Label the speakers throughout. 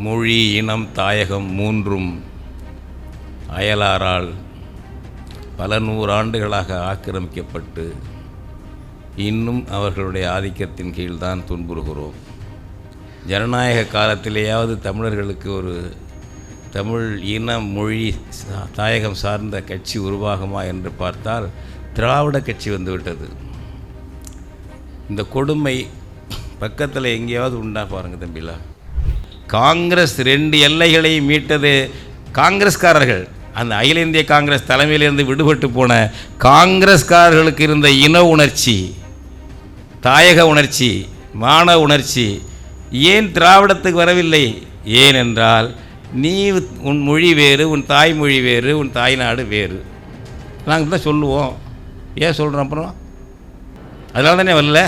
Speaker 1: மொழி, இனம், தாயகம் மூன்றும் அயலாரால் பல நூறாண்டுகளாக ஆக்கிரமிக்கப்பட்டு இன்னும் அவர்களுடைய ஆதிக்கத்தின் கீழ்தான் துன்புறுகிறோம். ஜனநாயக காலத்திலேயாவது தமிழர்களுக்கு ஒரு தமிழ் இனம், மொழி, தாயகம் சார்ந்த கட்சி உருவாகுமா என்று பார்த்தால் திராவிட கட்சி வந்துவிட்டது. இந்த கொடுமை பக்கத்தில் எங்கேயாவது உண்டா பாருங்கள் தம்பிலா. காங்கிரஸ் 2 எல்லைகளை மீட்டது காங்கிரஸ்காரர்கள். அந்த அகில இந்திய காங்கிரஸ் தலைமையிலிருந்து விடுபட்டு போன காங்கிரஸ்காரர்களுக்கு இருந்த இன உணர்ச்சி, தாயக உணர்ச்சி, மான உணர்ச்சி ஏன் திராவிடத்துக்கு வரவில்லை? ஏனென்றால் நீ உன் மொழி வேறு, உன் தாய்மொழி வேறு, உன் தாய்நாடு வேறு. நாங்கள் தான் சொல்லுவோம். ஏன் சொல்கிறோம்? அப்புறம் அதனால தானே வரல.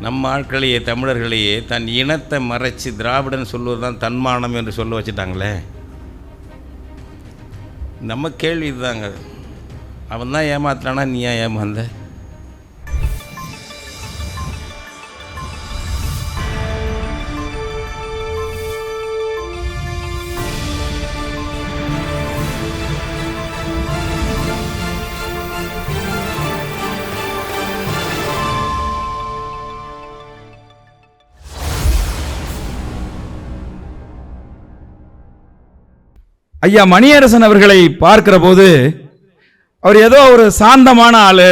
Speaker 1: நம்ம ஆட்களையே, தமிழர்களையே தன் இனத்தை மறைச்சி திராவிடன் சொல்வது தான் தன்மானம் என்று சொல்ல வச்சுட்டாங்களே. நம்ம கேள்வி இதுதாங்க. அவன் தான் ஏமாத்துறானா, நீ ஏன் ஏமாந்த?
Speaker 2: ஐயா மணியரசன் அவர்களை பார்க்கிற போது அவர் ஏதோ ஒரு சாந்தமான ஆளு,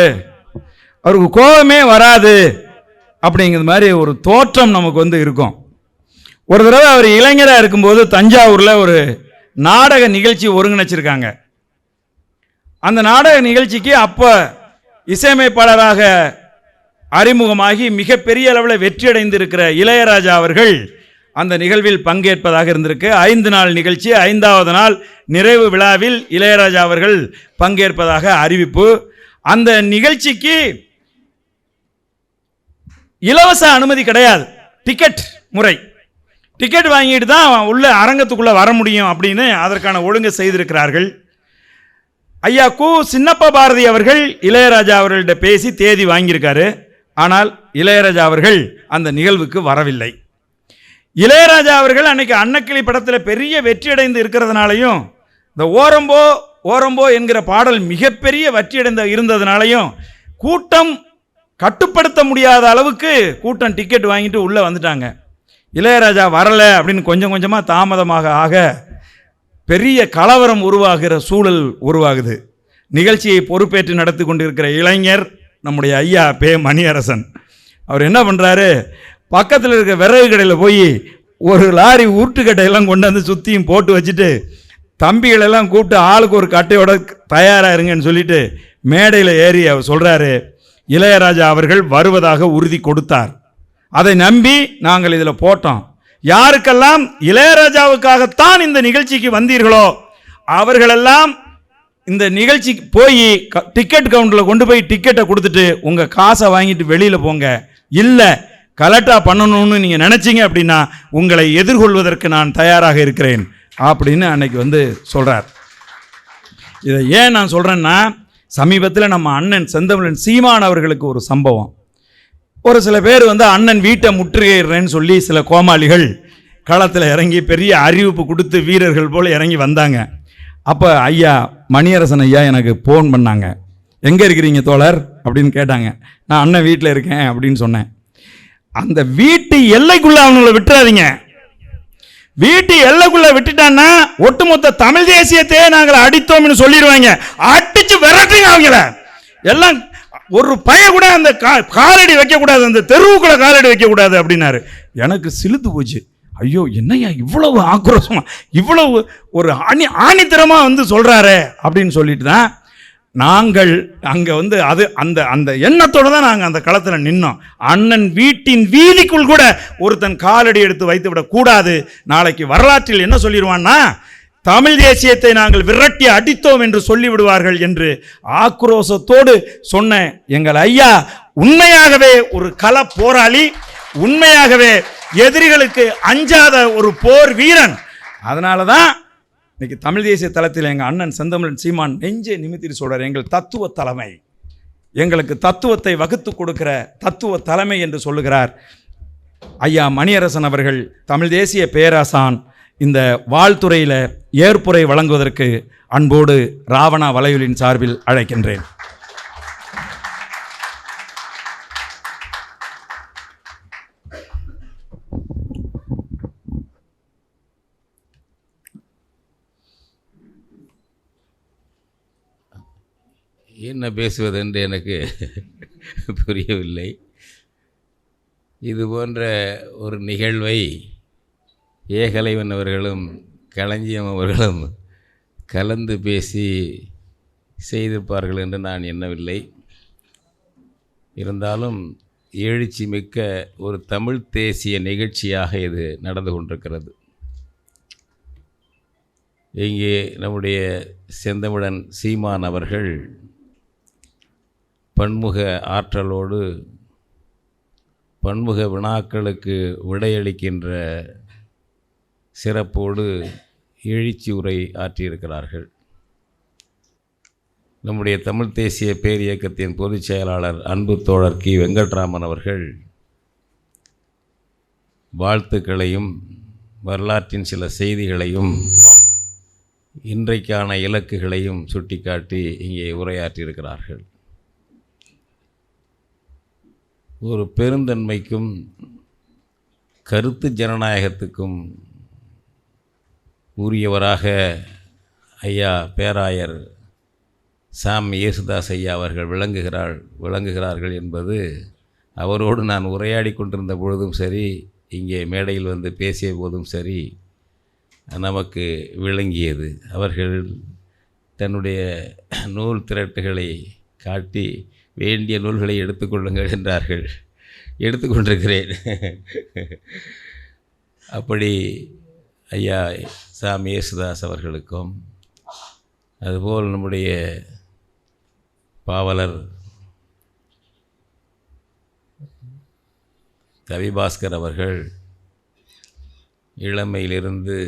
Speaker 2: அவருக்கு கோபமே வராது அப்படிங்கிற மாதிரி ஒரு தோற்றம் நமக்கு இருக்கும். ஒரு தடவை அவர் இளைஞராக இருக்கும்போது தஞ்சாவூரில் ஒரு நாடக நிகழ்ச்சி ஒருங்கிணைச்சிருக்காங்க. அந்த நாடக நிகழ்ச்சிக்கு அப்போ இசையமைப்பாளராக அறிமுகமாகி மிகப்பெரிய அளவில் வெற்றியடைந்திருக்கிற இளையராஜா அவர்கள் அந்த நிகழ்வில் பங்கேற்பதாக இருந்திருக்கு. 5 நாள் நிகழ்ச்சி, 5வது நாள் நிறைவு விழாவில் இளையராஜா அவர்கள் பங்கேற்பதாக அறிவிப்பு. அந்த நிகழ்ச்சிக்கு இலவச அனுமதி கிடையாது, டிக்கெட் முறை. டிக்கெட் வாங்கிட்டு தான் உள்ள அரங்கத்துக்குள்ளே வர முடியும் அப்படின்னு அதற்கான ஒழுங்கு செய்திருக்கிறார்கள். ஐயா கு சின்னப்ப பாரதி அவர்கள் இளையராஜா அவர்கள்ட்ட பேசி தேதி வாங்கியிருக்காரு. ஆனால் இளையராஜா அவர்கள் அந்த நிகழ்வுக்கு வரவில்லை. இளையராஜா அவர்கள் அன்னைக்கு அன்னக்கிளி படத்தில் பெரிய வெற்றியடைந்து இருக்கிறதுனாலையும், இந்த ஓரம்போ ஓரம்போ என்கிற பாடல் மிகப்பெரிய வெற்றியடைந்த இருந்ததுனாலையும் கூட்டம் கட்டுப்படுத்த முடியாத அளவுக்கு கூட்டம் டிக்கெட் வாங்கிட்டு உள்ளே வந்துட்டாங்க. இளையராஜா வரலை அப்படின்னு கொஞ்சம் கொஞ்சமாக தாமதமாக ஆக பெரிய கலவரம் உருவாகிற சூழல் உருவாகுது. நிகழ்ச்சியை பொறுப்பேற்று நடத்தி கொண்டிருக்கிற இளைஞர் நம்முடைய ஐயா பே மணியரசன் அவர் என்ன பண்ணுறாரு, பக்கத்தில் இருக்க விறகு கடையில் போய் ஒரு லாரி ஊட்டுக்கட்டையெல்லாம் கொண்டு வந்து சுற்றியும் போட்டு வச்சுட்டு தம்பிகளெல்லாம் கூப்பிட்டு ஆளுக்கு ஒரு கட்டையோட தயாராக இருங்கன்னு சொல்லிட்டு மேடையில் ஏறி அவர் சொல்கிறாரு, இளையராஜா அவர்கள் வருவதாக உறுதி கொடுத்தார். அதை நம்பி நாங்கள் இதில் போட்டோம். யாருக்கெல்லாம் இளையராஜாவுக்காகத்தான் இந்த நிகழ்ச்சிக்கு வந்தீர்களோ அவர்களெல்லாம் இந்த நிகழ்ச்சிக்கு போய் டிக்கெட் கவுண்டரில் கொண்டு போய் டிக்கெட்டை கொடுத்துட்டு உங்கள் காசை வாங்கிட்டு வெளியில் போங்க. இல்லை கலெக்டா பண்ணணும்னு நீங்கள் நினச்சிங்க அப்படின்னா உங்களை எதிர்கொள்வதற்கு நான் தயாராக இருக்கிறேன் அப்படின்னு அன்னைக்கு சொல்கிறார். இதை ஏன் நான் சொல்கிறேன்னா, சமீபத்தில் நம்ம அண்ணன் செந்தமிழன் சீமான் அவர்களுக்கு ஒரு சம்பவம். ஒரு சில பேர் அண்ணன் வீட்டை முற்றுகையிடுறேன்னு சொல்லி சில கோமாளிகள் களத்தில் இறங்கி பெரிய அறிவிப்பு கொடுத்து வீரர்கள் போல் இறங்கி வந்தாங்க. அப்போ ஐயா மணியரசன் ஐயா எனக்கு ஃபோன் பண்ணாங்க. எங்கே இருக்கிறீங்க தோழர் அப்படின்னு கேட்டாங்க. நான் அண்ணன் வீட்டில் இருக்கேன் அப்படின்னு சொன்னேன். அந்த வீட்டு எல்லைக்குள்ள அவங்களை விட்டுறாதீங்க. வீட்டு எல்லைக்குள்ள விட்டுட்டான்னா ஒட்டுமொத்த தமிழ் தேசியத்தையே நாங்கள் அடித்தோம்னு சொல்லிடுவாங்க. அடிச்சு விரட்டுங்க அவங்கள எல்லாம். ஒரு பய கூட அந்த காலடி வைக்கக்கூடாது, அந்த தெருவுக்குள்ள காலடி வைக்கக்கூடாது அப்படின்னாரு. எனக்கு சிலுத்து போச்சு. ஐயோ என்னையா இவ்வளவு ஆக்ரோஷமா, இவ்வளவு ஒரு ஆணித்தரமா சொல்றாரு அப்படின்னு சொல்லிட்டு தான் நாங்கள் அங்கே அது அந்த அந்த எண்ணத்தோடு தான் நாங்கள் அந்த களத்தில் நின்னோம். அண்ணன் வீட்டின் வீதிக்குள் கூட ஒருத்தன் காலடி எடுத்து வைத்து விடக்கூடாது. நாளைக்கு வரலாற்றில் என்ன சொல்லிடுவான்னா, தமிழ் தேசியத்தை நாங்கள் விரட்டி அடித்தோம் என்று சொல்லிவிடுவார்கள் என்று ஆக்ரோஷத்தோடு சொன்ன எங்கள் ஐயா உண்மையாகவே ஒரு கள போராளி, உண்மையாகவே எதிரிகளுக்கு அஞ்சாத ஒரு போர் வீரன். அதனால தான் இன்னைக்கு தமிழ் தேசிய தளத்தில் எங்கள் அண்ணன் செந்தமிழன் சீமான் நெஞ்சை நிமித்திட்டு சொல்கிறார், எங்கள் தத்துவ தலைமை, எங்களுக்கு தத்துவத்தை வகுத்து கொடுக்கிற தத்துவ தலைமை என்று சொல்லுகிறார். ஐயா மணியரசன் அவர்கள் தமிழ் தேசிய பேராசான் இந்த வாழ்த்துறையில் ஏற்புரை வழங்குவதற்கு அன்போடு ராவணா வலையொலியின் சார்பில் அழைக்கின்றேன்.
Speaker 1: என்ன பேசுவதென்று எனக்கு புரியவில்லை. இது போன்ற ஒரு நிகழ்வை ஏகலைவன் அவர்களும் களஞ்சியம் அவர்களும் கலந்து பேசி செய்திருப்பார்கள் என்று நான் எண்ணவில்லை. இருந்தாலும் எழுச்சி மிக்க ஒரு தமிழ் தேசிய நிகழ்ச்சியாக இது நடந்து கொண்டிருக்கிறது. இங்கே நம்முடைய செந்தமிழன் சீமான் அவர்கள் பன்முக ஆற்றலோடு பன்முக வினாக்களுக்கு விடையளிக்கின்ற சிறப்போடு எழுச்சி உரை ஆற்றியிருக்கிறார்கள். நம்முடைய தமிழ் தேசிய பேரியக்கத்தின் பொதுச் செயலாளர் அன்பு தோழர் கி வெங்கட்ராமன் அவர்கள் வாழ்த்துக்களையும் வரலாற்றின் சில செய்திகளையும் இன்றைக்கான இலக்குகளையும் சுட்டிக்காட்டி இங்கே உரையாற்றியிருக்கிறார்கள். ஒரு பெருந்தன்மைக்கும் கருத்து ஜனநாயகத்துக்கும் உரியவராக ஐயா பேராயர் சாம் இயேசுதாஸ் ஐயா அவர்கள் விளங்குகிறார்கள் என்பது அவரோடு நான் உரையாடி கொண்டிருந்த பொழுதும் சரி, இங்கே மேடையில் வந்து பேசிய போதும் சரி நமக்கு விளங்கியது. அவர்கள் தன்னுடைய நூல் திரட்டுகளை காட்டி வேண்டிய நூல்களை எடுத்துக்கொள்ளுங்கள் என்றார்கள். எடுத்துக்கொண்டிருக்கிறேன். அப்படி ஐயா சாமி இயேசுதாஸ் அவர்களுக்கும் அதுபோல் நம்முடைய பாவலர் கவிபாஸ்கர் அவர்கள் இளமையிலிருந்து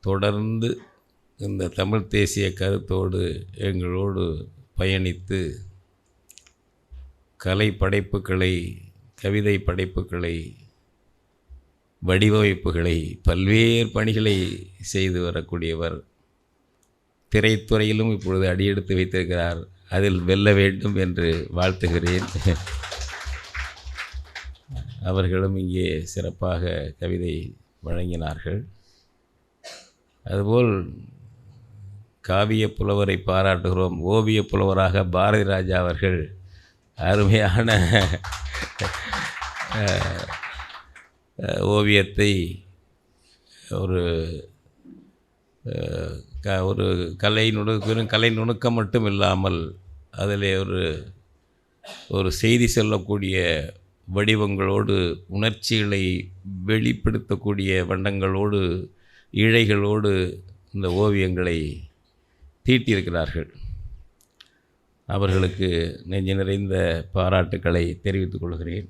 Speaker 1: தொடர்ந்து இந்த தமிழ் தேசிய கருத்தோடு எங்களோடு பயணித்து கலை படைப்புகளை, கவிதை படைப்புகளை, வடிவமைப்புகளை, பல்வேறு பணிகளை செய்து வரக்கூடியவர். திரைத்துறையிலும் இப்பொழுது அடியெடுத்து வைத்திருக்கிறார். அதில் வெல்ல வேண்டும் என்று வாழ்த்துகிறேன். அவர்களும் இங்கே சிறப்பாக கவிதை வழங்கினார்கள். அதுபோல் காவிய புலவரை பாராட்டுகிறோம். ஓவிய புலவராக பாரதி ராஜா அவர்கள் அருமையான ஓவியத்தை ஒரு கலை நுணுக்கம் மட்டும் இல்லாமல் அதில் ஒரு செய்தி சொல்லக்கூடிய வடிவங்களோடு, உணர்ச்சிகளை வெளிப்படுத்தக்கூடிய வண்ணங்களோடு, இழைகளோடு இந்த ஓவியங்களை தீட்டியிருக்கிறார்கள். அவர்களுக்கு நெஞ்சு நிறைந்த பாராட்டுக்களை தெரிவித்துக் கொள்கிறேன்.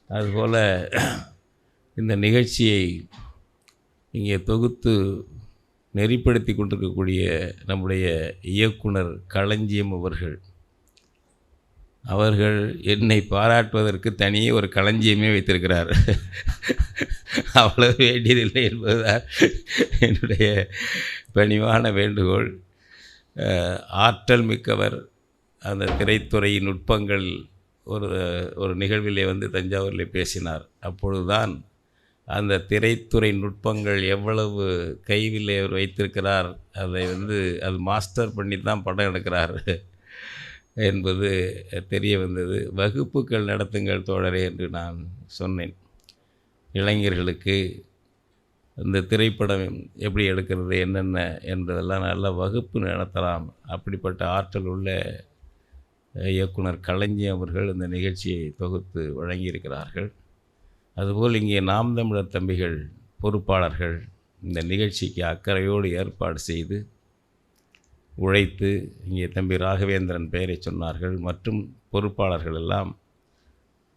Speaker 1: அதுபோல் இந்த நிகழ்ச்சியை இங்கே தொகுத்து நெறிப்படுத்தி கொண்டிருக்கக்கூடிய நம்முடைய இயக்குனர் களஞ்சியம் அவர்கள் என்னை பாராட்டுவதற்கு தனியே ஒரு களஞ்சியமே வைத்திருக்கிறார். அவ்வளவு வேண்டியதில்லை என்பதுதான் என்னுடைய பணிவான வேண்டுகோள். ஆற்றல் மிக்கவர். அந்த திரைத்துறை நுட்பங்கள் ஒரு நிகழ்விலே வந்து தஞ்சாவூரில் பேசினார். அப்பொழுதுதான் அந்த திரைத்துறை நுட்பங்கள் எவ்வளவு கைவிலே அவர் வைத்திருக்கிறார், அதை அது மாஸ்டர் பண்ணி தான் படம் எடுக்கிறார் என்பது தெரிய வந்தது. வகுப்புகள் நடத்துங்கள் தோழரே என்று நான் சொன்னேன். இளைஞர்களுக்கு இந்த திரைப்படம் எப்படி எடுக்கிறது, என்னென்ன என்பதெல்லாம் நல்ல வகுப்பு நடத்தலாம். அப்படிப்பட்ட ஆற்றல் உள்ள இயக்குனர் களஞ்சியம் அவர்கள் இந்த நிகழ்ச்சியை தொகுத்து வழங்கியிருக்கிறார்கள். அதுபோல் இங்கே நாம் தமிழர் தம்பிகள் பொறுப்பாளர்கள் இந்த நிகழ்ச்சிக்கு அக்கறையோடு ஏற்பாடு செய்து உழைத்து, இங்கே தம்பி ராகவேந்திரன் பெயரை சொன்னார்கள், மற்றும் பொறுப்பாளர்கள் எல்லாம்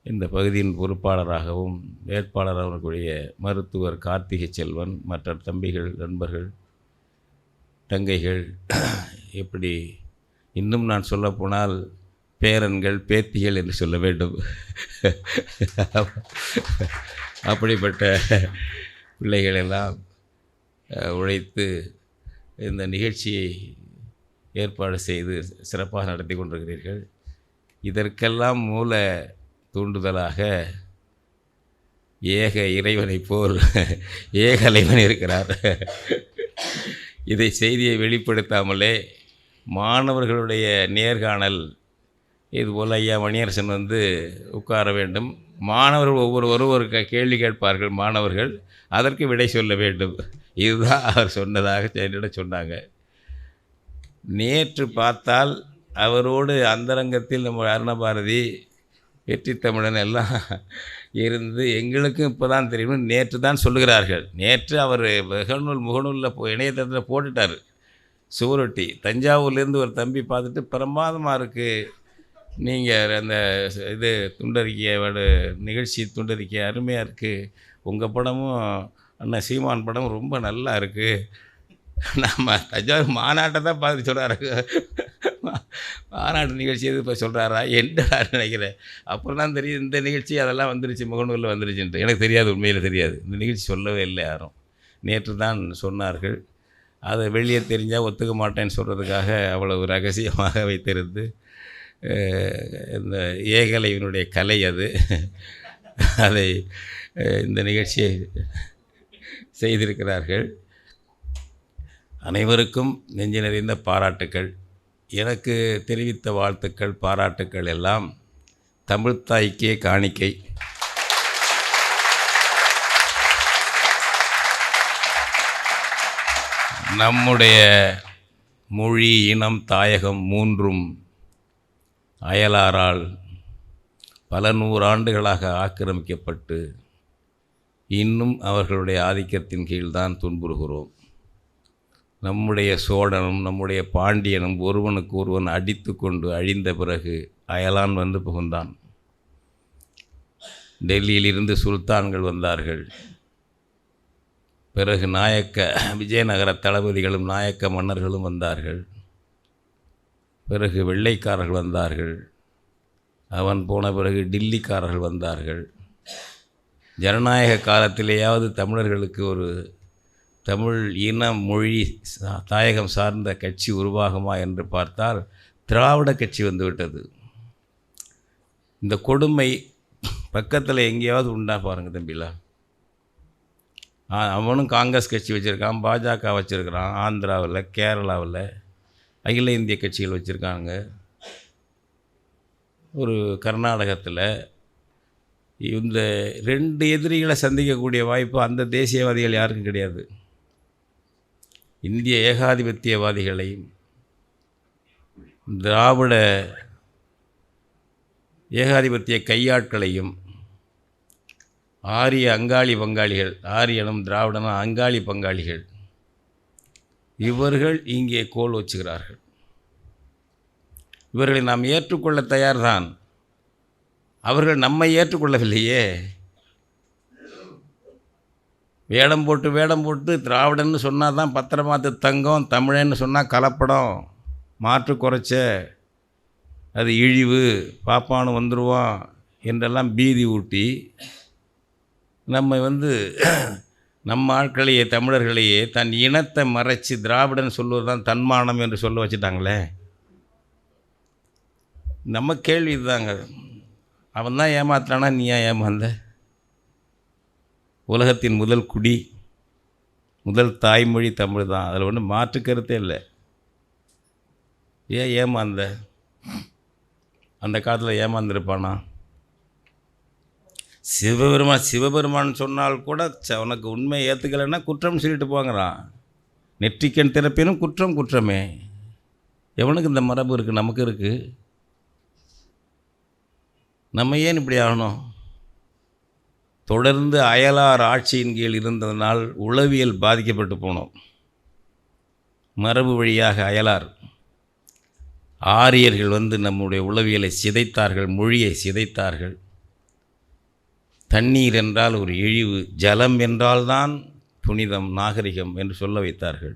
Speaker 1: இந்த பகுதியின் பொறுப்பாளராகவும் வேட்பாளராகக்கூடிய மருத்துவர் கார்த்திகை செல்வன், மற்ற தம்பிகள், நண்பர்கள், தங்கைகள், இப்படி இன்னும் நான் சொல்லப்போனால் பேரன்கள் பேத்திகள் என்று சொல்ல வேண்டும். அப்படிப்பட்ட பிள்ளைகளெல்லாம் உழைத்து இந்த நிகழ்ச்சியை ஏற்பாடு செய்து சிறப்பாக நடத்தி கொண்டிருக்கிறீர்கள். இதற்கெல்லாம் மூல தூண்டுதலாக ஏக இறைவனைப் போல் ஏகலைவன் இருக்கிறார். இதை செய்தியை வெளிப்படுத்தாமலே மாணவர்களுடைய நேர்காணல் இதுபோல் ஐயா மணியரசன் வந்து உட்கார வேண்டும். மாணவர்கள் ஒவ்வொருவரும் ஒரு கேள்வி கேட்பார்கள். மாணவர்கள் அதற்கு விடை சொல்ல வேண்டும். இதுதான் அவர் சொன்னதாக என்னிடம் சொன்னாங்க. நேற்று பார்த்தால் அவரோடு அந்தரங்கத்தில் நம்ம அருணபாரதி வெற்றி தமிழன் எல்லாம் இருந்து எங்களுக்கும் இப்போ தான் தெரியும். நேற்று தான் சொல்லுகிறார்கள். நேற்று அவர் முகநூலில் இணையதளத்தில் போட்டுட்டார் சுவரொட்டி. தஞ்சாவூர்லேருந்து ஒரு தம்பி பார்த்துட்டு பிரமாதமாக இருக்குது, நீங்கள் அந்த இது துண்டறிக்கையோட நிகழ்ச்சி துண்டறிக்கை அருமையாக இருக்குது, உங்கள் படமும் அண்ணன் சீமான் படமும் ரொம்ப நல்லா இருக்குது, நம்ம தஞ்சாவூர் மாநாட்டை தான் பார்த்து சொல்கிறாரு, மாநாட்டு நிகழ்ச்சி எது இப்போ சொல்கிறாரா என்னடா நினைக்கிறேன். அப்புறம் தான் தெரியும் இந்த நிகழ்ச்சி அதெல்லாம் வந்துருச்சு, முகநூலில் வந்துருச்சுன்ட்டு. எனக்கு தெரியாது, உண்மையில் தெரியாது. இந்த நிகழ்ச்சி சொல்லவே இல்லை யாரும். நேற்று தான் சொன்னார்கள். அதை வெளியே தெரிஞ்சால் ஒத்துக்க மாட்டேன்னு சொல்கிறதுக்காக அவ்வளவு ரகசியமாக வைத்திருந்து இந்த ஏகலைவனுடைய கலை அது. அதை இந்த நிகழ்ச்சியை செய்திருக்கிறார்கள். அனைவருக்கும் நெஞ்சு நிறைந்த பாராட்டுக்கள். எனக்கு தெரிவித்த வாழ்த்துக்கள் பாராட்டுக்கள் எல்லாம் தமிழ்த்தாய்க்கே காணிக்கை. நம்முடைய மொழி இனம் தாயகம் மூன்றும் அயலாரால் பல நூறாண்டுகளாக ஆக்கிரமிக்கப்பட்டு இன்னும் அவர்களுடைய ஆதிக்கத்தின் கீழ்தான் துன்புறுகிறோம். நம்முடைய சோழனும் நம்முடைய பாண்டியனும் ஒருவனுக்கு ஒருவன் அடித்து கொண்டு அழிந்த பிறகு அயலான் வந்து புகுந்தான். டெல்லியிலிருந்து சுல்தான்கள் வந்தார்கள். பிறகு நாயக்க விஜயநகர தளபதிகளும் நாயக்க மன்னர்களும் வந்தார்கள். பிறகு வெள்ளைக்காரர்கள் வந்தார்கள். அவன் போன பிறகு டில்லிக்காரர்கள் வந்தார்கள். ஜனநாயக காலத்திலேயாவது தமிழர்களுக்கு ஒரு தமிழ் இன மொழி தாயகம் சார்ந்த கட்சி உருவாகுமா என்று பார்த்தால் திராவிட கட்சி வந்துவிட்டது. இந்த கொடுமை பக்கத்தில் எங்கேயாவது உண்டா பாருங்கள் தம்பிலா. அவனும் காங்கிரஸ் கட்சி வச்சுருக்கான், பாஜக வச்சுருக்கிறான், ஆந்திராவில், கேரளாவில் அகில இந்திய கட்சிகள் வச்சுருக்காங்க. ஒரு கர்நாடகத்தில் இந்த ரெண்டு எதிரிகளை சந்திக்கக்கூடிய வாய்ப்பு அந்த தேசியவாதிகள் யாருக்கும் கிடையாது. இந்திய ஏகாதிபத்தியவாதிகளையும் திராவிட ஏகாதிபத்திய கையாட்களையும் ஆரிய அங்காளி பங்காளிகள், ஆரியனும் திராவிடனும் அங்காளி பங்காளிகள், இவர்கள் இங்கே கோல் வச்சுக்கிறார்கள். இவர்களை நாம் ஏற்றுக்கொள்ள தயார்தான். அவர்கள் நம்மை ஏற்றுக்கொள்ளவில்லையே. வேடம் போட்டு திராவிடன்னு சொன்னால் தான் பத்திரமாத்து தங்கம், தமிழன்னு சொன்னால் கலப்படம், மாற்று குறைச்ச, அது இழிவு, பாப்பானு வந்துடுவான் என்றெல்லாம் பீதி ஊட்டி நம்ம நம்ம ஆட்களையே தமிழர்களையே தன் இனத்தை மறைச்சி திராவிடன் சொல்வது தான் தன்மானம் என்று சொல்ல வச்சுட்டாங்களே. நம்ம கேள்வி இதுதாங்க. அவன் தான் ஏமாத்துறானா, நீ ஏன் ஏமாந்த? உலகத்தின் முதல் குடி, முதல் தாய்மொழி தமிழ் தான். அதில் ஒன்றும் மாற்று கருத்தே இல்லை. ஏன் ஏமாந்த? அந்த காலத்தில் ஏமாந்துருப்பானா? சிவபெருமான் சொன்னால் கூட உனக்கு உண்மை ஏற்றுக்கலைன்னா குற்றம் சொல்லிட்டு போங்கிறான். நெற்றிக்கண் திறப்பினும் குற்றம் குற்றமே. எவனுக்கு இந்த மரபு இருக்குது? நமக்கு இருக்குது. நம்ம ஏன் இப்படி ஆகணும்? தொடர்ந்து அயலார் ஆட்சியின் கீழ் இருந்ததனால் உளவியல் பாதிக்கப்பட்டு போனோம். மரபு வழியாக அயலார் ஆரியர்கள் நம்முடைய உளவியலை சிதைத்தார்கள், மொழியை சிதைத்தார்கள். தண்ணீர் என்றால் ஒரு இழிவு, ஜலம் என்றால்தான் புனிதம், நாகரிகம் என்று சொல்ல வைத்தார்கள்.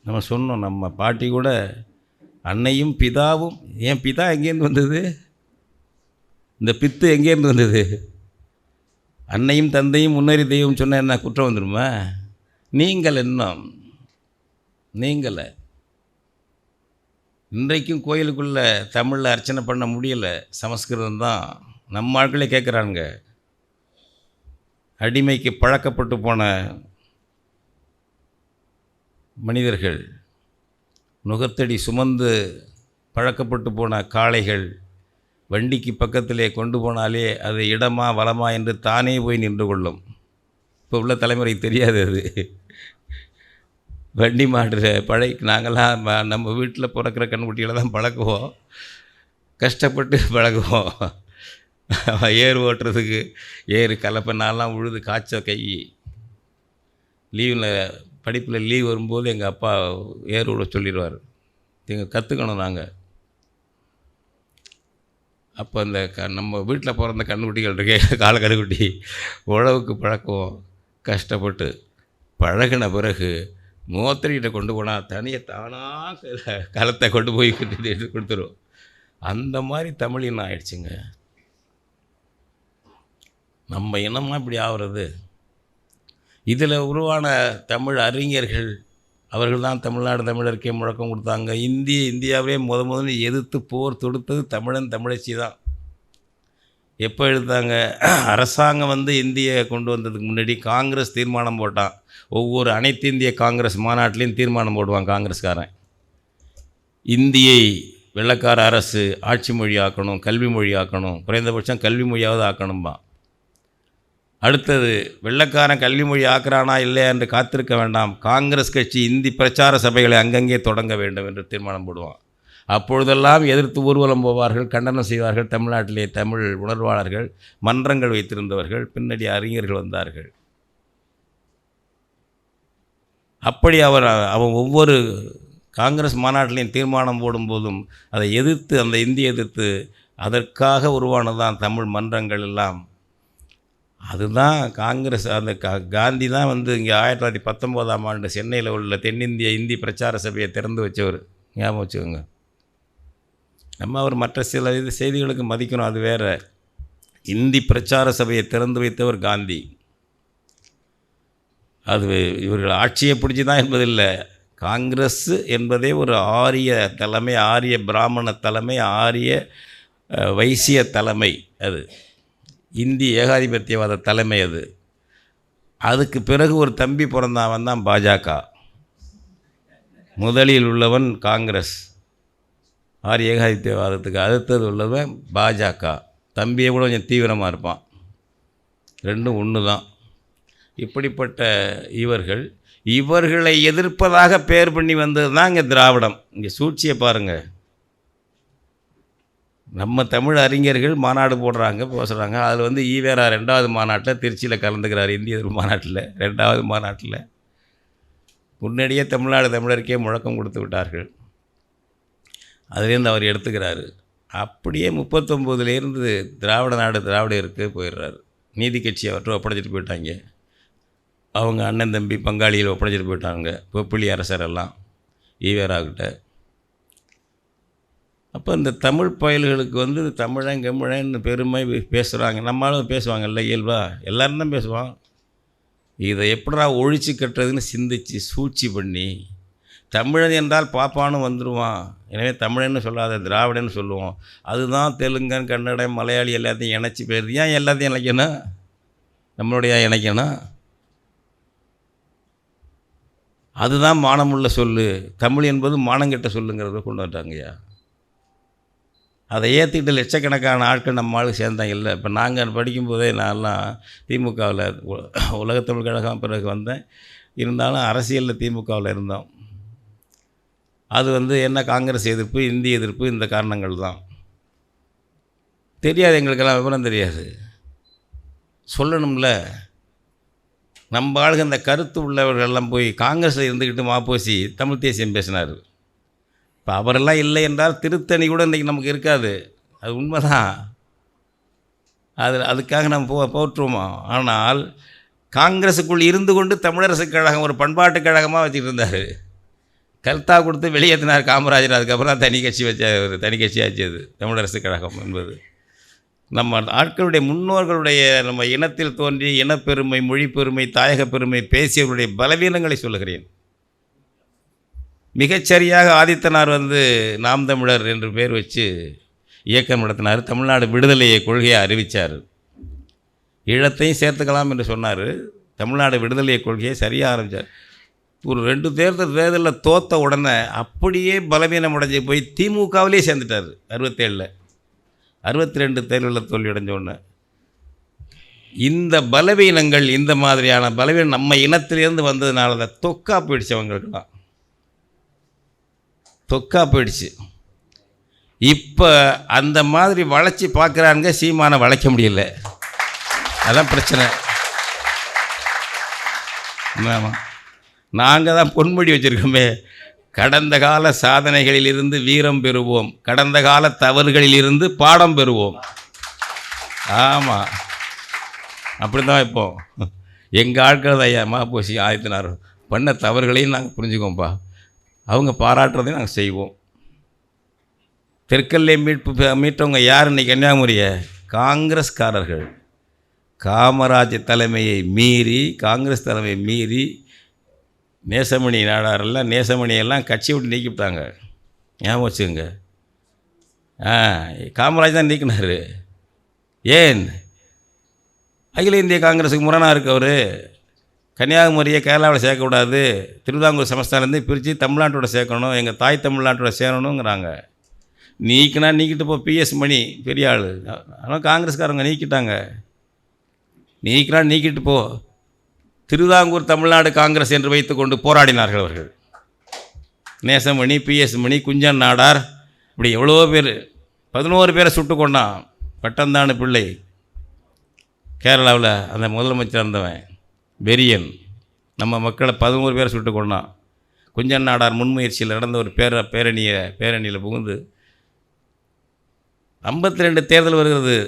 Speaker 1: நம்ம சொன்னோம், நம்ம பாட்டி கூட அன்னையும் பிதாவும். ஏன் பிதா எங்கேருந்து வந்தது? இந்த பித்து எங்கேருந்து வந்தது? அன்னையும் தந்தையும் முன்னறி தெய்வம் சொன்னால் என்ன குற்றம் வந்துடுமா? நீங்கள் இன்னும் நீங்கள இன்றைக்கும் கோயிலுக்குள்ளே தமிழில் அர்ச்சனை பண்ண முடியலை. சமஸ்கிருதம் தான். நம்ம ஆட்களே கேட்குறாங்க. அடிமைக்கு பழக்கப்பட்டு போன மனிதர்கள், நுகத்தடி சுமந்து பழக்கப்பட்டு போன காளைகள் வண்டிக்கு பக்கத்திலே கொண்டு போனாலே அது இடமா வலமா என்று தானே போய் நின்று கொள்ளும். இப்போ உள்ள தலைமுறை தெரியாது அது. வண்டி மாடுற நாங்கள்லாம் நம்ம வீட்டில் பிறக்கிற கண்ணுக்குட்டிகளை தான் பழக்குவோம், கஷ்டப்பட்டு பழகுவோம். ஏர் ஓட்டுறதுக்கு ஏறு கலப்பை நான்லாம் உழுது காய்ச்ச கை. லீவில் படிப்பில் லீவ் வரும்போது எங்கள் அப்பா ஏர் விட சொல்லிடுவார். நீங்கள் கற்றுக்கணும். நாங்கள் அப்போ அந்த நம்ம வீட்டில் பிறந்த கண்ணுக்குட்டிகள் இருக்கே, கால கண்ணுக்குட்டி, உழவுக்கு பழக்குவோம். கஷ்டப்பட்டு பழகின பிறகு மூத்திரிகிட்ட கொண்டு போனால் தனியாக தானாக களத்தை கொண்டு போய் எடுத்து கொடுத்துரும். அந்த மாதிரி தமிழ் இனம் ஆயிடுச்சுங்க. நம்ம இனமாக இப்படி ஆகிறது. இதில் உருவான தமிழ் அறிஞர்கள் அவர்கள் தான் தமிழ்நாடு தமிழருக்கே முழக்கம் கொடுத்தாங்க. இந்தியாவே முதல்ல எதிர்த்து போர் தொடுத்தது தமிழன் தமிழச்சி தான். எப்போ எடுத்தாங்க? அரசாங்கம் இந்தியை கொண்டு வந்ததுக்கு முன்னாடி காங்கிரஸ் தீர்மானம் போட்டான். ஒவ்வொரு அனைத்து இந்திய காங்கிரஸ் மாநாட்டிலையும் தீர்மானம் போடுவான் காங்கிரஸ்காரன். இந்தியை வெள்ளைக்கார அரசு ஆட்சி மொழி ஆக்கணும், கல்வி மொழி ஆக்கணும், குறைந்தபட்சம் கல்வி மொழியாவது ஆக்கணும்பா. அடுத்தது, வெள்ளைக்காரன் கல்வி மொழி ஆக்குறானா இல்லையா என்று காத்திருக்க வேண்டாம், காங்கிரஸ் கட்சி இந்தி பிரச்சார சபைகளை அங்கங்கே தொடங்க வேண்டும் என்று தீர்மானம் போடுவான். அப்பொழுதெல்லாம் எதிர்த்து ஊர்வலம் போவார்கள், கண்டனம் செய்வார்கள். தமிழ்நாட்டிலே தமிழ் உணர்வாளர்கள், மன்றங்கள் வைத்திருந்தவர்கள், பின்னாடி அறிஞர்கள் வந்தார்கள். அப்படி அவன் ஒவ்வொரு காங்கிரஸ் மாநாட்டிலையும் தீர்மானம் போடும்போதும் அதை எதிர்த்து, அந்த இந்தியை எதிர்த்து, அதற்காக உருவானதான் தமிழ் மன்றங்கள் எல்லாம். அதுதான் காங்கிரஸ். அந்த காந்தி தான் இங்கே 1919ஆம் ஆண்டு சென்னையில் உள்ள தென்னிந்திய இந்தி பிரச்சார சபையை திறந்து வச்சவர். ஞாபகம் வச்சுக்கோங்க. நம்ம அவர் மற்ற சில செய்திகளுக்கு மதிக்கணும், அது வேறு. இந்தி பிரச்சார சபையை திறந்து வைத்தவர் காந்தி. அது இவர்கள் ஆட்சியை பிடிச்சி தான் என்பதில்லை. காங்கிரஸ் என்பதே ஒரு ஆரிய தலைமை, ஆரிய பிராமண தலைமை, ஆரிய வைசிய தலைமை. அது இந்தி ஏகாதிபத்தியவாத தலைமை. அதுக்கு பிறகு ஒரு தம்பி பிறந்தவன் தான் பாஜக. முதலில் உள்ளவன் காங்கிரஸ், ஆரிய ஏகாதிபத்தியவாதத்துக்கு அடுத்தது உள்ளவன் பாஜக. தம்பியை கூட கொஞ்சம் தீவிரமாக இருப்பான். ரெண்டும் ஒன்று தான். இப்படிப்பட்ட இவர்களை எதிர்ப்பதாக பேர் பண்ணி வந்தது தான் இங்கே திராவிடம். இங்கே சூழ்ச்சியை பாருங்கள். நம்ம தமிழ் அறிஞர்கள் மாநாடு போடுறாங்க, பேசுகிறாங்க. அதில் ஈவேரா 2வது மாநாட்டில் திருச்சியில் கலந்துக்கிறார். இந்திய எதிர்ப்பு மாநாட்டில் 2வது மாநாட்டில். முன்னாடியே தமிழ்நாடு தமிழருக்கே முழக்கம் கொடுத்து விட்டார்கள். அதுலேருந்து அவர் எடுத்துக்கிறாரு. அப்படியே 39லேருந்து திராவிட நாடு திராவிடருக்கு போயிடுறாரு. நீதி கட்சி அவற்றை ஒப்படைச்சிட்டு போயிட்டாங்க. அவங்க அண்ணன் தம்பி பங்காளியில் ஒப்படைச்சிட்டு போயிட்டாங்க. பொப்பிலி அரசரெல்லாம் ஈவேராக்கிட்ட. அப்போ இந்த தமிழ் பயல்களுக்கு தமிழன் கெமிழன்னு பெருமை பேசுகிறாங்க. நம்மளும் பேசுவாங்கல்ல, இயல்பா எல்லோரும் தான் பேசுவான். இதை எப்படா ஒழிச்சு கட்டுறதுன்னு சிந்திச்சு சூழ்ச்சி பண்ணி, தமிழன் என்றால் பாப்பானும் வந்துடுவான், எனவே தமிழன்னு சொல்லாத திராவிடன்னு சொல்லுவோம். அதுதான் தெலுங்கன், கன்னடம், மலையாளி எல்லாத்தையும் இணைச்சி போயிருது. ஏன் எல்லாத்தையும் இணைக்கணும்? நம்மளுடைய இணைக்கணும். அதுதான் மானமுள்ள சொல்லு. தமிழ் என்பது மானங்கெட்ட சொல்லுங்கிறத கொண்டு வந்துட்டாங்கய்யா. அதை ஏற்றிக்கிட்டு லட்சக்கணக்கான ஆட்கள் நம்ம ஆளுக்கு சேர்ந்தாங்க. இல்லை, இப்போ நாங்கள் படிக்கும்போதே நான்லாம் திமுகவில் உலகத்தமிழ் கழகம் பிறகு வந்தேன். இருந்தாலும் அரசியலில் திமுகவில் இருந்தோம். அது என்ன காங்கிரஸ் எதிர்ப்பு, இந்தி எதிர்ப்பு, இந்த காரணங்கள் தான். தெரியாது, எங்களுக்கெல்லாம் விவரம் தெரியாது. சொல்லணும்ல. நம்ம ஆளுங்க இந்த கருத்து உள்ளவர்களெல்லாம் போய் காங்கிரஸில் இருந்துக்கிட்டு மாப்போசி தமிழ் தேசியம் பேசினார். இப்போ அவரெல்லாம் இல்லை என்றால் திருத்தணி கூட இன்றைக்கி நமக்கு இருக்காது. அது உண்மைதான். அதுக்காக நம்ம போற்றுவோமா? ஆனால் காங்கிரஸுக்குள் இருந்து கொண்டு தமிழரசு கழகம் ஒரு பண்பாட்டு கழகமாக வச்சுக்கிட்டு இருந்தார். கல்தா கொடுத்து வெளியேற்றினார் காமராஜர். அதுக்கப்புறம் தான் தனி கட்சி ஒரு தனி கட்சி ஆச்சு அது தமிழரசு கழகம் என்பது. நம்ம ஆட்களுடைய முன்னோர்களுடைய நம்ம இனத்தில் தோன்றி இனப்பெருமை, மொழி பெருமை, தாயக பெருமை பேசியவர்களுடைய பலவீனங்களை சொல்லுகிறேன். மிகச்சரியாக ஆதித்தனார் நாம் தமிழர் என்று பேர் வச்சு இயக்கம் நடத்தினார். தமிழ்நாடு விடுதலையை கொள்கையை அறிவித்தார். ஈழத்தையும் சேர்த்துக்கலாம் என்று சொன்னார். தமிழ்நாடு விடுதலையை கொள்கையை சரியாக ஆரம்பித்தார். ஒரு 2 தேர்தலில் தோற்ற உடனே அப்படியே பலவீனம் அடைஞ்சு போய் திமுகவிலே சேர்ந்துட்டார். 67 62 தேர்தலில் தோல்வி அடைஞ்ச உடனே இந்த பலவீனங்கள், இந்த மாதிரியான பலவீனம் நம்ம இனத்திலேருந்து வந்ததுனால தான் தொக்கா போயிடுச்சு. அவங்களுக்கெல்லாம் தொக்கா போயிடுச்சு. இப்போ அந்த மாதிரி வளைச்சி பார்க்குறாங்க. சீமானை வளைக்க முடியல. அதான் பிரச்சனை. ஆமாம், நாங்கள் தான் பொன்மொழி வச்சுருக்கோமே, கடந்த கால சாதனைகளிலிருந்து வீரம் பெறுவோம், கடந்த கால தவறுகளிலிருந்து பாடம் பெறுவோம். ஆமாம், அப்படி தான் இப்போ எங்கள் ஆட்கள் தான். ஐயா மாப்போசி ஆதித்தனார் பண்ண தவறுகளையும் நாங்கள் புரிஞ்சுக்கோம்ப்பா, அவங்க பாராட்டுறதையும் நாங்கள் செய்வோம். தெற்கல்லே மீட்டவங்க யார் இன்றைக்கி கன்னியாகுமரியை? காங்கிரஸ்காரர்கள். காமராஜ் தலைமையை மீறி, காங்கிரஸ் தலைமையை மீறி நேசமணி நாடாரெல்லாம் நேசமணியெல்லாம் கட்சி விட்டு நீக்கிவிட்டாங்க. ஞாபகம் வச்சுக்கோங்க. காமராஜ் தான் நீக்கினார். ஏன்? அகில இந்திய காங்கிரஸுக்கு முரணாக இருக்கு. அவர் கன்னியாகுமரியை கேரளாவில் சேர்க்கக்கூடாது, திருவிதாங்கூர் சமஸ்தானத்துலேருந்து பிரித்து தமிழ்நாட்டோட சேர்க்கணும், எங்கள் தாய் தமிழ்நாட்டோட சேரணுங்கிறாங்க. நீக்கினா நீக்கிட்டு போ. பிஎஸ் மணி பெரிய ஆள், ஆனால் காங்கிரஸ்காரங்க நீக்கிட்டாங்க. நீக்கினா நீக்கிட்டு போ. திருவிதாங்கூர் தமிழ்நாடு காங்கிரஸ் என்று வைத்துக்கொண்டு போராடினார்கள் அவர்கள். நேசமணி, பிஎஸ் மணி, குஞ்சன் நாடார், இப்படி எவ்வளோ பேர், 11 பேரை சுட்டு கொண்டான். பட்டந்தானு பிள்ளை கேரளாவில் அந்த முதலமைச்சர் இருந்தவன் வெறியன். நம்ம மக்களை 11 பேரை சுட்டு கொண்டான். குஞ்சன் நாடார் முன்முயற்சியில் நடந்த ஒரு பேரணியில் புகுந்து 52 தேர்தல் வருகிறது.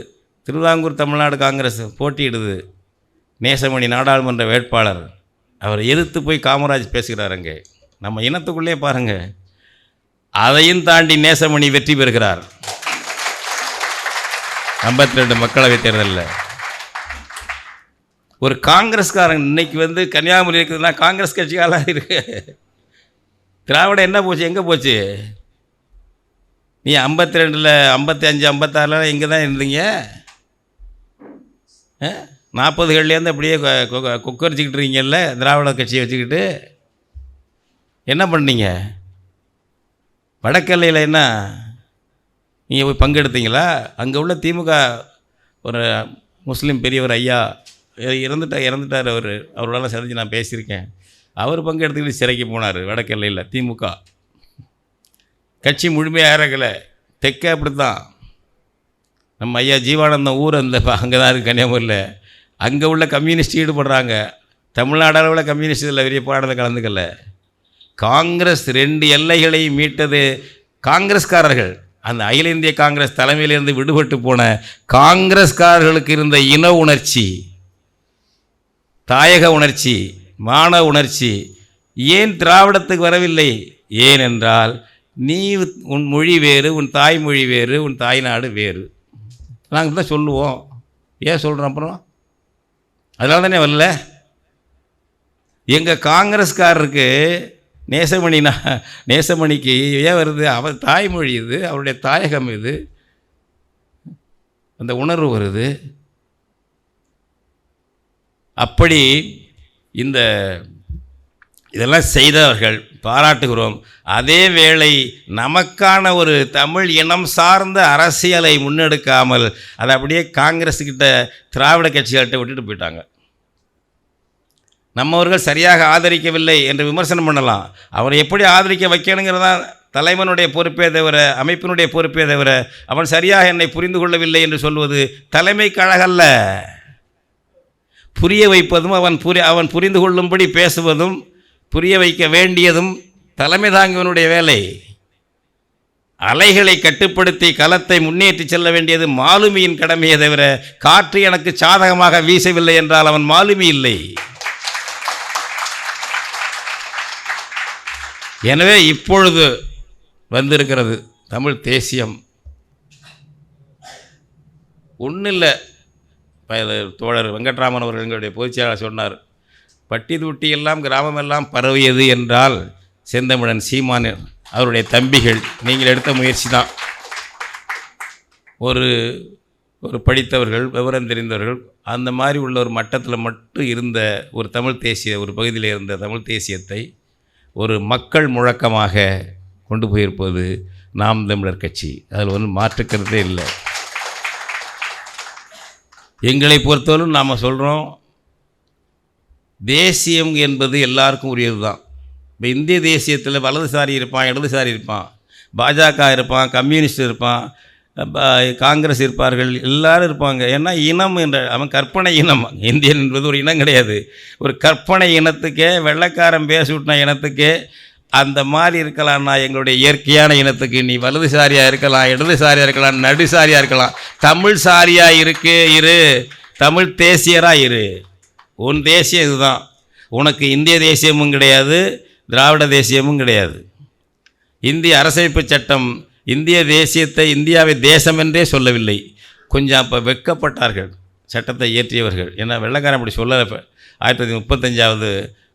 Speaker 1: திருவிதாங்கூர் தமிழ்நாடு காங்கிரஸ் போட்டியிடுது. நேசமணி நாடாளுமன்ற வேட்பாளர். அவர் எதிர்த்து போய் காமராஜ் பேசுகிறார். அங்கே நம்ம இனத்துக்குள்ளே பாருங்கள். அதையும் தாண்டி நேசமணி வெற்றி பெறுகிறார் 52 மக்களவைத் தேர்தலில். ஒரு காங்கிரஸ்காரன் இன்னைக்கு கன்னியாகுமரி இருக்குதுன்னா காங்கிரஸ் கட்சியாலாம் இருக்கு. திராவிடம் என்ன போச்சு? எங்கே போச்சு? நீ 52, 55, 56 இங்கே தான் இருந்தீங்க. 40கள்லேருந்து அப்படியே கொக்கரிச்சிக்கிட்டு இருக்கீங்கல்ல திராவிட கட்சியை வச்சுக்கிட்டு. என்ன பண்ணீங்க? வடக்கல்லையில் என்ன நீங்கள் போய் பங்கெடுத்தீங்களா? அங்கே உள்ள திமுக ஒரு முஸ்லீம் பெரியவர் ஐயா இறந்துட்டார். அவரோட சந்திச்சு நான் பேசியிருக்கேன். அவர் பங்கெடுத்துக்கிட்டு சிறைக்கு போனார் வடக்கல்லையில். திமுக கட்சி முழுமையாக இறக்கலை. தெற்க அப்படி தான். நம்ம ஐயா ஜீவானந்தம் ஊர் அங்கே தான் இருக்குது கன்னியாகுமரியில். அங்கே உள்ள கம்யூனிஸ்ட் ஈடுபடுறாங்க. தமிழ்நாடு அளவில் கம்யூனிஸ்ட் இதில் பெரிய போராட்டத்தில் கலந்துக்கல. காங்கிரஸ் 2 எல்லைகளையும் மீட்டது காங்கிரஸ்காரர்கள். அந்த அகில இந்திய காங்கிரஸ் தலைமையிலிருந்து விடுபட்டு போன காங்கிரஸ்காரர்களுக்கு இருந்த இன உணர்ச்சி, தாயக உணர்ச்சி, மான உணர்ச்சி ஏன் திராவிடத்துக்கு வரவில்லை? ஏனென்றால் நீ உன் மொழி வேறு, உன் தாய்மொழி வேறு, உன் தாய்நாடு வேறு. நாங்கள் தான் சொல்லுவோம். ஏன் சொல்கிறோம்? அப்புறம் அதனால தானே வரல. எங்கள் காங்கிரஸ்காரருக்கு நேசமணிக்கு ஏன் வருது? அவர் தாய்மொழி இது, அவருடைய தாயகம் இது, அந்த உணர்வு வருது. அப்படி இதெல்லாம் செய்தவர்கள் பாராட்டுகிறோம். அதே வேளை நமக்கான ஒரு தமிழ் இனம் சார்ந்த அரசியலை முன்னெடுக்காமல் அதை அப்படியே காங்கிரஸுக்கிட்ட திராவிட கட்சிகள்கிட்ட விட்டுட்டு போயிட்டாங்க. நம்மவர்கள் சரியாக ஆதரிக்கவில்லை என்று விமர்சனம் பண்ணலாம். அவரை எப்படி ஆதரிக்க வைக்கணுங்கிறதான் தலைவனுடைய பொறுப்பே தவிர, அமைப்பினுடைய பொறுப்பே தவிர, அவன் சரியாக என்னை புரிந்து கொள்ளவில்லை என்று சொல்வது தலைமை கழகல்ல. புரிய வைப்பதும் அவன் புரிந்து கொள்ளும்படி பேசுவதும் புரிய வைக்க வேண்டியதும் தலைமை தாங்கியவனுடைய வேலை. அலைகளை கட்டுப்படுத்தி களத்தை முன்னேற்றி செல்ல வேண்டியது மாலுமியின் கடமையை தவிர, காற்று எனக்கு சாதகமாக வீசவில்லை என்றால் அவன் மாலுமி இல்லை. எனவே இப்பொழுது வந்திருக்கிறது தமிழ் தேசியம். ஒன்றும் இல்லை, தோழர் வெங்கட்ராமன் அவர்கள் எங்களுடைய பொதுச்செயலாளர் சொன்னார், பட்டி தொட்டி எல்லாம் கிராமமெல்லாம் பரவியது என்றால் செந்தமிழன் சீமான் அவருடைய தம்பிகள் நீங்கள் எடுத்த முயற்சி தான். ஒரு படித்தவர்கள், விவரம் தெரிந்தவர்கள், அந்த மாதிரி உள்ள ஒரு மட்டத்தில் மட்டும் இருந்த ஒரு தமிழ் தேசிய, ஒரு பகுதியில் இருந்த தமிழ் தேசியத்தை ஒரு மக்கள் முழக்கமாக கொண்டு போயிருப்பது நாம் தமிழர் கட்சி. அதில் ஒன்றும் மாற்றுக்கிறதே இல்லை. எங்களை பொறுத்தவரைக்கும் நாம் சொல்கிறோம், தேசியம் என்பது எல்லாருக்கும் உரியது தான். இப்போ இந்திய தேசியத்தில் வலதுசாரி இருப்பான், இடதுசாரி இருப்பான், பாஜக இருப்பான், கம்யூனிஸ்ட் இருப்பான், காங்கிரஸ் இருப்பார்கள், எல்லாரும் இருப்பாங்க. ஏன்னா இனம் என்ற அவன் கற்பனை இனம். இந்தியன் என்பது ஒரு இனம் கிடையாது, ஒரு கற்பனை இனத்துக்கே, வெள்ளைக்காரன் பேசிவிட்டின இனத்துக்கே அந்த மாதிரி இருக்கலாம்னா எங்களுடைய இயற்கையான இனத்துக்கு நீ வலதுசாரியாக இருக்கலாம், இடதுசாரியாக இருக்கலாம், நடுசாரியாக இருக்கலாம், தமிழ் சாரியாக இரு, தமிழ் தேசியராக இரு. உன் தேசியம் இதுதான். உனக்கு இந்திய தேசியமும் கிடையாது, திராவிட தேசியமும் கிடையாது. இந்திய அரசமைப்பு சட்டம் இந்திய தேசியத்தை இந்தியாவை தேசம் என்றே சொல்லவில்லை. கொஞ்சம் அப்போ வெட்கப்பட்டார்கள் சட்டத்தை இயற்றியவர்கள். ஏன்னா வெள்ளைக்காரன் அப்படி சொல்லலை. 1935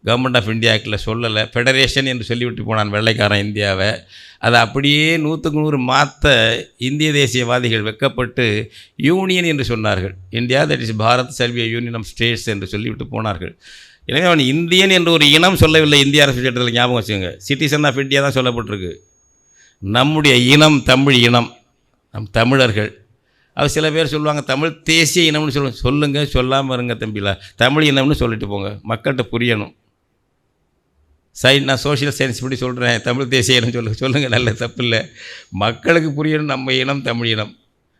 Speaker 1: கவர்மெண்ட் ஆஃப் இந்தியா ஆக்டில் சொல்லலை, ஃபெடரேஷன் என்று சொல்லிவிட்டு போனான் வெள்ளைக்காரன் இந்தியாவை. அதை அப்படியே 100க்கு 100 மாற்ற இந்திய தேசியவாதிகள் வெட்கப்பட்டு யூனியன் என்று சொன்னார்கள். India that is Bharat shall be a union of states என்று சொல்லிவிட்டு போனார்கள். எனவே அவன் இந்தியன் என்று ஒரு இனம் சொல்லவில்லை. இந்திய அரசு சட்டத்தில் ஞாபகம் வச்சுக்கோங்க, சிட்டிசன் ஆஃப் இந்தியா தான் சொல்லப்பட்டிருக்கு. நம்முடைய இனம் தமிழ் இனம், நம் தமிழர்கள். அவர் சில பேர் சொல்லுவாங்க தமிழ் தேசிய இனம்னு சொல்லுங்கள், சொல்லாமல் இருங்க தம்பிலா, தமிழ் இனம்னு சொல்லிட்டு போங்க, மக்கள்கிட்ட புரியணும். நான் சோஷியல் சயின்ஸ் படி சொல்கிறேன், தமிழ் தேசிய இனம் சொல்லுங்கள், நல்ல தப்பு இல்லை, மக்களுக்கு புரியணும். நம்ம இனம் தமிழ் இனம்,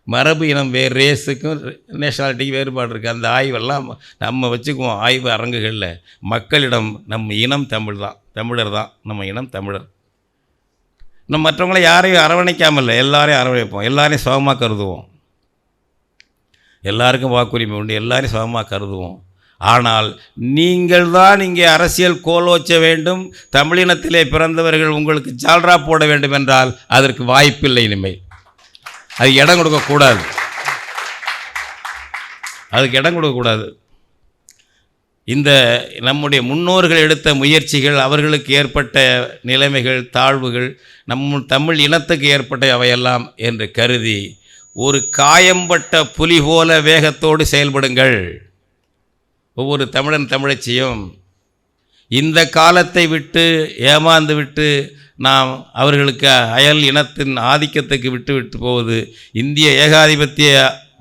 Speaker 1: மரபு இனம் வேறு, ரேஸுக்கும் நேஷனாலிட்டிக்கு வேறுபாடு இருக்குது. அந்த ஆய்வெல்லாம் நம்ம வச்சுக்குவோம் ஆய்வு அரங்குகளில். மக்களிடம் நம்ம இனம் தமிழ் தான், தமிழர் தான் நம்ம இனம் தமிழர். நம்ம மற்றவங்களை யாரையும் அரவணைக்காமல் இல்லை, எல்லாரையும் அரவணைப்போம், எல்லாரையும் சமமாக கருதுவோம், எல்லாருக்கும் வாக்குரிமை உண்டு, எல்லாரையும் சமமாக கருதுவோம். ஆனால் நீங்கள் தான் இங்கே அரசியல் கோலோச்ச வேண்டும், தமிழினத்திலே பிறந்தவர்கள் உங்களுக்கு ஜால்ரா போட வேண்டும் என்றால் அதற்கு வாய்ப்பில்லை. இனிமேல் அது இடம் கொடுக்கக்கூடாது, அதுக்கு இடம் கொடுக்கக்கூடாது. இந்த நம்முடைய முன்னோர்கள் எடுத்த முயற்சிகள், அவர்களுக்கு ஏற்பட்ட நிலைமைகள், தாழ்வுகள், தமிழ் இனத்துக்கு ஏற்பட்ட அவையெல்லாம் என்று கருதி ஒரு காயம்பட்ட புலி போல வேகத்தோடு செயல்படுங்கள். ஒவ்வொரு தமிழன் தமிழச்சியும் இந்த காலத்தை விட்டு ஏமாந்து விட்டு நாம் அவர்களுக்கு அயல் இனத்தின் ஆதிக்கத்துக்கு விட்டு போவது இந்திய ஏகாதிபத்திய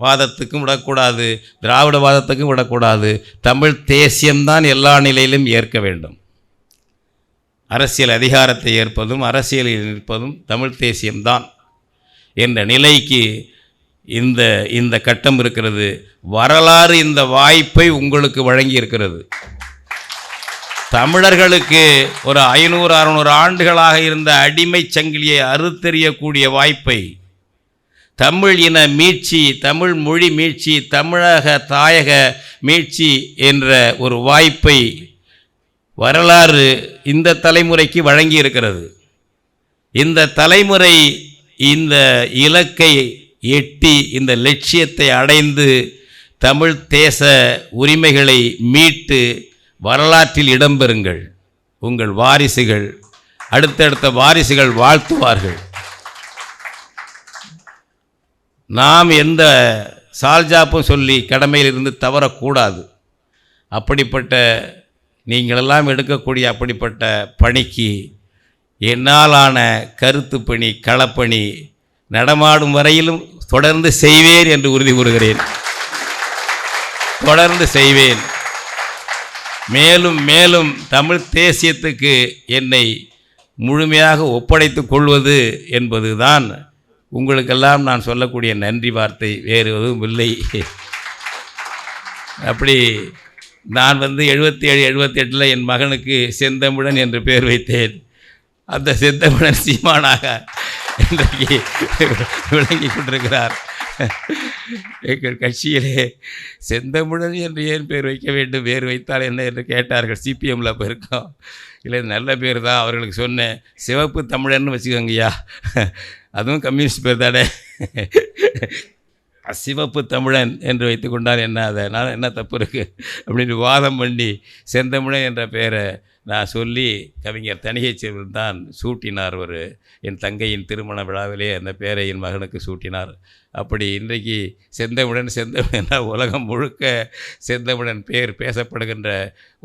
Speaker 1: வாதத்துக்கும் விடக்கூடாது, திராவிட வாதத்துக்கும் விடக்கூடாது. தமிழ் தேசியம்தான் எல்லா நிலையிலும் ஏற்க வேண்டும். அரசியல் அதிகாரத்தை ஏற்பதும் அரசியலில் நிற்பதும் தமிழ் தேசியம்தான் என்ற நிலைக்கு இந்த கட்டம் இருக்கிறது. வரலாறு இந்த வாய்ப்பை உங்களுக்கு வழங்கி இருக்கிறது. தமிழர்களுக்கு ஒரு 500-600 ஆண்டுகளாக இருந்த அடிமை சங்கிலியை அறுத்தெறியக்கூடிய வாய்ப்பை, தமிழ் இன மீட்சி, தமிழ் மொழி மீட்சி, தமிழக தாயக மீட்சி என்ற ஒரு வாய்ப்பை வரலாறு இந்த தலைமுறைக்கு வழங்கி இருக்கிறது. இந்த தலைமுறை இந்த இலக்கை எட்டி, இந்த லட்சியத்தை அடைந்து தமிழ் தேச உரிமைகளை மீட்டு வரலாற்றில் இடம்பெறுங்கள். உங்கள் வாரிசுகள், அடுத்தடுத்த வாரிசுகள் வாழ்த்துவார்கள். நாம் எந்த சால்ஜாப்பும் சொல்லி கடமையிலிருந்து தவறக்கூடாது. அப்படிப்பட்ட நீங்களெல்லாம் எடுக்கக்கூடிய அப்படிப்பட்ட பணிக்கு என்னாலான கருத்து பணி, களப்பணி நடமாடும் வரையிலும் தொடர்ந்து செய்வேன் என்று உறுதி கூறுகிறேன். தொடர்ந்து செய்வேன். மேலும் மேலும் தமிழ் தேசியத்துக்கு என்னை முழுமையாக ஒப்படைத்துக் கொள்வது என்பதுதான் உங்களுக்கெல்லாம் நான் சொல்லக்கூடிய நன்றி வார்த்தை, வேறு எதுவும் இல்லை. அப்படி நான் 77-78 என் மகனுக்கு செந்தமிழன் என்று பெயர் வைத்தேன். அந்த செந்தமிழன் சீமானாக இன்றைக்கு விளங்கி கொண்டிருக்கிறார். எங்கள் கட்சியிலே செந்தமிழன் என்று ஏன் பேர் வைக்க வேண்டும், வேறு வைத்தால் என்ன என்று கேட்டார்கள். சிபிஎம்மில் அப்போ இருக்கோம். இல்லை நல்ல பேர் தான், அவர்களுக்கு சொன்னேன். சிவப்பு தமிழன்னு வச்சுக்கோங்கய்யா, அதுவும் கம்யூனிஸ்ட் பேர் தானே. சிவப்பு தமிழன் என்று வைத்து கொண்டால் என்ன, அதனால் என்ன தப்பு இருக்குது அப்படின்னு வாதம் பண்ணி செந்தமிழன் என்ற பெயரை நான் சொல்லி கவிஞர் தணிகை செல்வன் தான் சூட்டினார். என் தங்கையின் திருமண விழாவிலே அந்த பெயரை என் மகனுக்கு சூட்டினார். அப்படி இன்றைக்கு செந்தமிழன் என்றால் உலகம் முழுக்க செந்தமிழன் பெயர் பேசப்படுகின்ற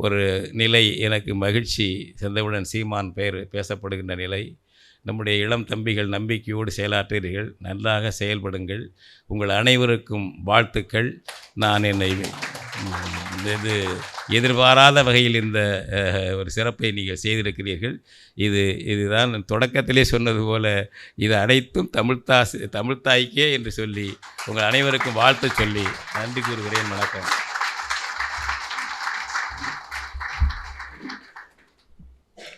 Speaker 1: ஒரு நிலை எனக்கு மகிழ்ச்சி. செந்தமிழன் சீமான் பெயர் பேசப்படுகின்ற நிலை. நம்முடைய இளம் தம்பிகள் நம்பிக்கையோடு செயலாற்றுகிறீர்கள், நன்றாக செயல்படுங்கள். உங்கள் அனைவருக்கும் வாழ்த்துக்கள். நான் என்னை எதிர்பாராத வகையில் இந்த ஒரு சிறப்பை நீங்கள் செய்திருக்கிறீர்கள். இதுதான் தொடக்கத்திலே சொன்னது போல, இது அனைத்தும் தமிழ்த்தாய்க்கே என்று சொல்லி உங்கள் அனைவருக்கும் வாழ்த்து சொல்லி நன்றி கூறுகிறேன். வணக்கம்.